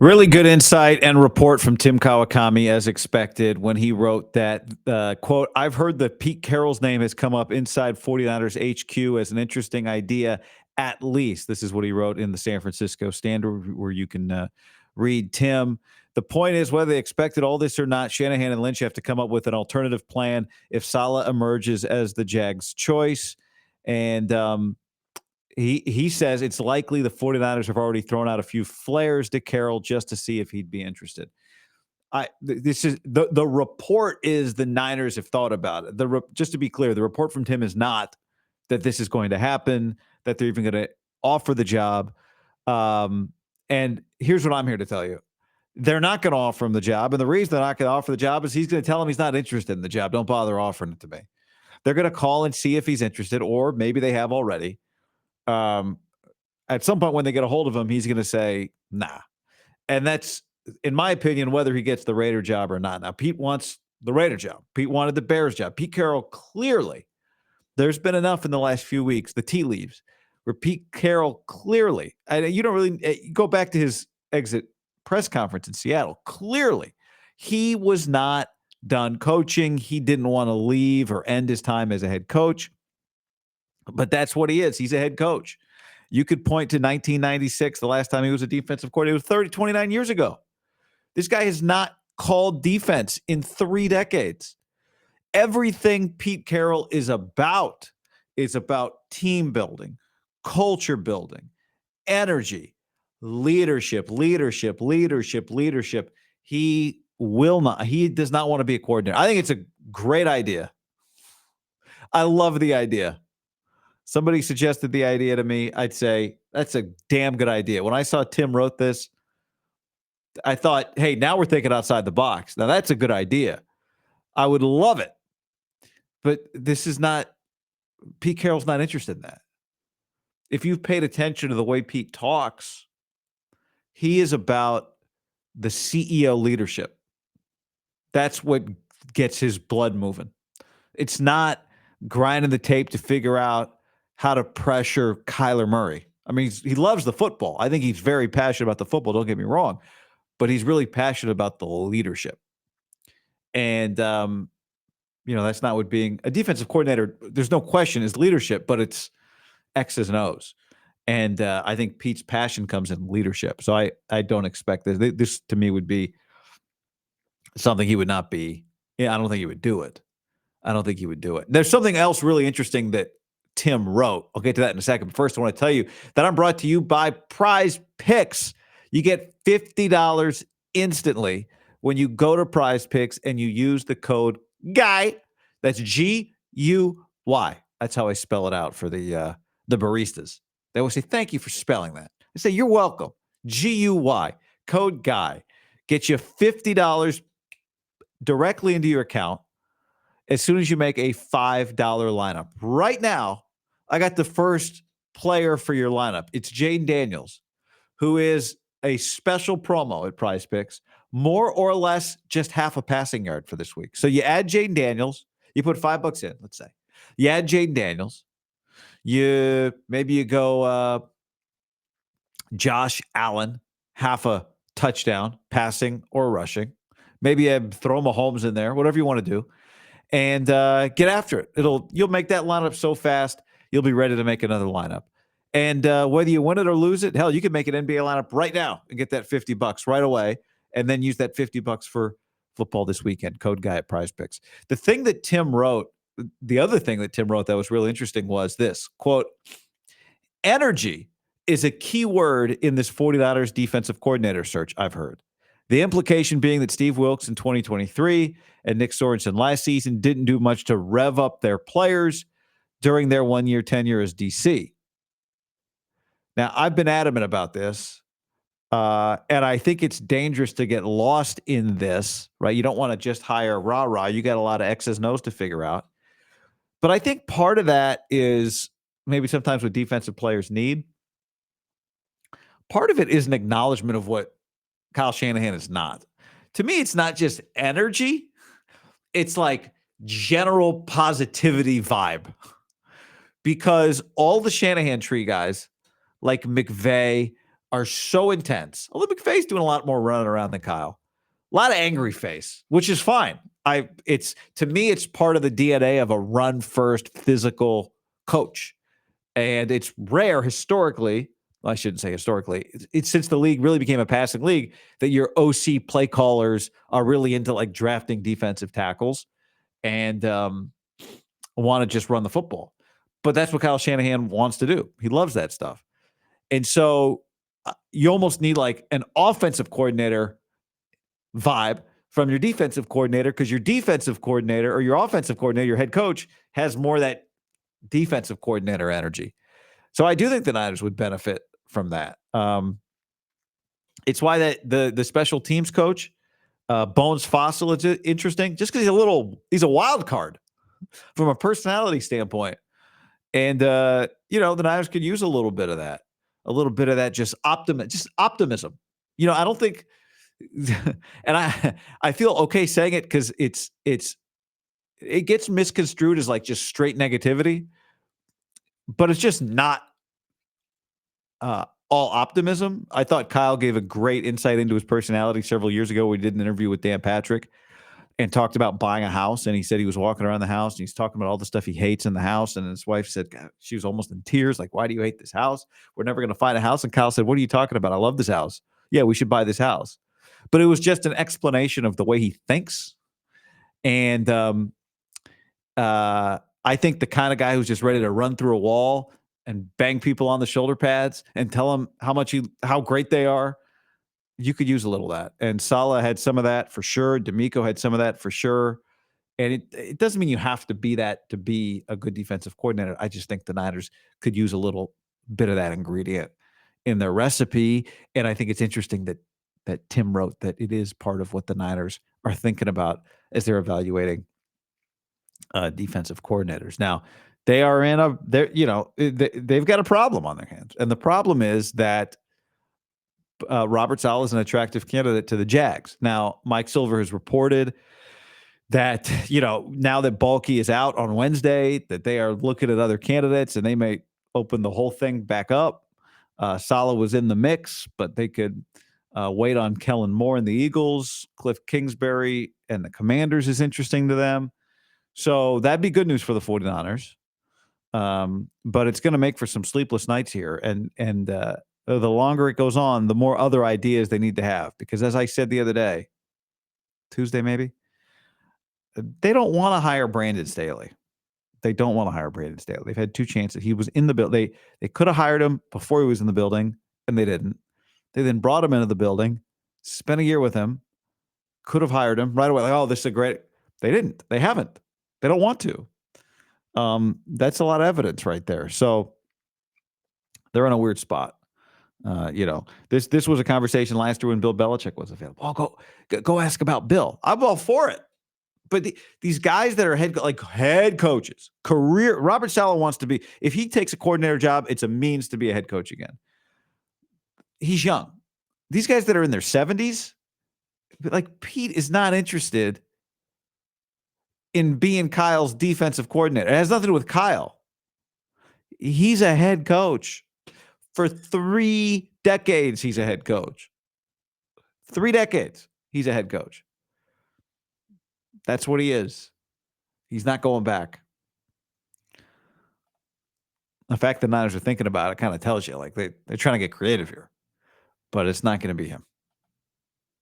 Really good insight and report from Tim Kawakami, as expected, when he wrote that, quote, I've heard that Pete Carroll's name has come up inside 49ers HQ as an interesting idea, at least. This is what he wrote in the San Francisco Standard, where you can read Tim. The point is, whether they expected all this or not, Shanahan and Lynch have to come up with an alternative plan if Saleh emerges as the Jags' choice. And he says it's likely the 49ers have already thrown out a few flares to Carroll just to see if he'd be interested. This is the report is the Niners have thought about it. Just to be clear, the report from Tim is not that this is going to happen, that they're even going to offer the job. And here's what I'm here to tell you. They're not going to offer him the job. And the reason they're not going to offer the job is he's going to tell him he's not interested in the job. Don't bother offering it to me. They're going to call and see if he's interested, or maybe they have already. At some point when they get a hold of him, he's going to say, nah. And that's, in my opinion, whether he gets the Raider job or not. Now, Pete wants the Raider job. Pete wanted the Bears job. Pete Carroll, clearly, there's been enough in the last few weeks, the tea leaves, where Pete Carroll clearly, and you don't really go back to his exit press conference in Seattle. Clearly, he was not done coaching. He didn't want to leave or end his time as a head coach. But that's what he is. He's a head coach. You could point to 1996, the last time he was a defensive coordinator. It was 29 years ago. This guy has not called defense in 3 decades. Everything Pete Carroll is about team building, culture building, energy, leadership. He does not want to be a coordinator. I think it's a great idea. I love the idea. Somebody suggested the idea to me. I'd say that's a damn good idea. When I saw Tim wrote this, I thought, hey, now we're thinking outside the box. Now that's a good idea. I would love it. But this is not, Pete Carroll's not interested in that. If you've paid attention to the way Pete talks, he is about the CEO leadership. That's what gets his blood moving. It's not grinding the tape to figure out how to pressure Kyler Murray. I mean, he loves the football. I think he's very passionate about the football. Don't get me wrong. But he's really passionate about the leadership. And, that's not what being a defensive coordinator, there's no question, is leadership, but it's X's and O's. And I think Pete's passion comes in leadership. So I don't expect this. This, to me, would be something he would not be. I don't think he would do it. There's something else really interesting that Tim wrote. I'll get to that in a second. But first, I want to tell you that I'm brought to you by PrizePicks. You get $50 instantly when you go to PrizePicks and you use the code GUY. That's GUY. That's how I spell it out for the baristas. They always say, thank you for spelling that. I say, you're welcome. GUY. Code GUY. Get you $50 directly into your account as soon as you make a $5 lineup. Right now, I got the first player for your lineup. It's Jaden Daniels, who is a special promo at PrizePicks, more or less just half a passing yard for this week. So you add Jaden Daniels, you put $5 in, let's say. You add Jaden Daniels, maybe you go Josh Allen, half a touchdown, passing or rushing. Maybe you throw Mahomes in there, whatever you want to do. And get after it. You'll make that lineup so fast, you'll be ready to make another lineup. And whether you win it or lose it, hell, you can make an NBA lineup right now and get that $50 right away, and then use that $50 for football this weekend. Code GUY at PrizePicks. The other thing that Tim wrote that was really interesting was this, quote, energy is a key word in this 49ers defensive coordinator search, I've heard. The implication being that Steve Wilkes in 2023 and Nick Sorensen last season didn't do much to rev up their players during their 1-year tenure as DC. Now, I've been adamant about this, and I think it's dangerous to get lost in this, right? You don't want to just hire rah-rah. You got a lot of X's and O's to figure out. But I think part of that is maybe sometimes what defensive players need. Part of it is an acknowledgement of what Kyle Shanahan is not. To me, it's not just energy. It's like general positivity vibe. Because all the Shanahan tree guys, like McVay, are so intense. Olympic face doing a lot more running around than Kyle. A lot of angry face, which is fine. It's to me, it's part of the DNA of a run first physical coach. And it's rare historically. Well, I shouldn't say historically. It's since the league really became a passing league that your OC play callers are really into like drafting defensive tackles and want to just run the football. But that's what Kyle Shanahan wants to do. He loves that stuff. And so you almost need like an offensive coordinator vibe from your defensive coordinator because your defensive coordinator or your offensive coordinator, your head coach, has more of that defensive coordinator energy. So I do think the Niners would benefit from that. It's why that the special teams coach, Bones Fossil, is interesting just because he's a wild card from a personality standpoint. And, the Niners could use a little bit of that, just optimism. I don't think, and I feel okay saying it because it gets misconstrued as like just straight negativity, but it's just not all optimism. I thought Kyle gave a great insight into his personality several years ago. We did an interview with Dan Patrick and talked about buying a house. And he said he was walking around the house and he's talking about all the stuff he hates in the house. And his wife said, God, she was almost in tears. Like, why do you hate this house? We're never going to find a house. And Kyle said, what are you talking about? I love this house. Yeah, we should buy this house. But it was just an explanation of the way he thinks. And I think the kind of guy who's just ready to run through a wall and bang people on the shoulder pads and tell them how great they are, you could use a little of that. And Saleh had some of that for sure. D'Amico had some of that for sure. And it doesn't mean you have to be that to be a good defensive coordinator. I just think the Niners could use a little bit of that ingredient in their recipe. And I think it's interesting that Tim wrote that it is part of what the Niners are thinking about as they're evaluating defensive coordinators. Now, they've got a problem on their hands. And the problem is that Robert Saleh is an attractive candidate to the Jags. Now, Mike Silver has reported that, now that Balky is out on Wednesday, that they are looking at other candidates and they may open the whole thing back up. Saleh was in the mix, but they could wait on Kellen Moore and the Eagles. Cliff Kingsbury and the Commanders is interesting to them. So that'd be good news for the 49ers. But it's going to make for some sleepless nights here. And the longer it goes on, the more other ideas they need to have. Because as I said the other day, Tuesday maybe, they don't want to hire Brandon Staley. They don't want to hire Brandon Staley. They've had two chances. He was in the building. They could have hired him before he was in the building, and they didn't. They then brought him into the building, spent a year with him, could have hired him right away. Like, oh, this is a great. They didn't. They haven't. They don't want to. That's a lot of evidence right there. So they're in a weird spot. This was a conversation last year when Bill Belichick was available. Oh, go ask about Bill. I'm all for it. But these guys that are head coaches, Robert Saleh wants to be, if he takes a coordinator job, it's a means to be a head coach again. He's young. These guys that are in their 70s, like Pete is not interested in being Kyle's defensive coordinator. It has nothing to do with Kyle. He's a head coach. For 3 decades, he's a head coach. 3 decades, he's a head coach. That's what he is. He's not going back. The fact the Niners are thinking about it kind of tells you, like they're trying to get creative here, but it's not going to be him.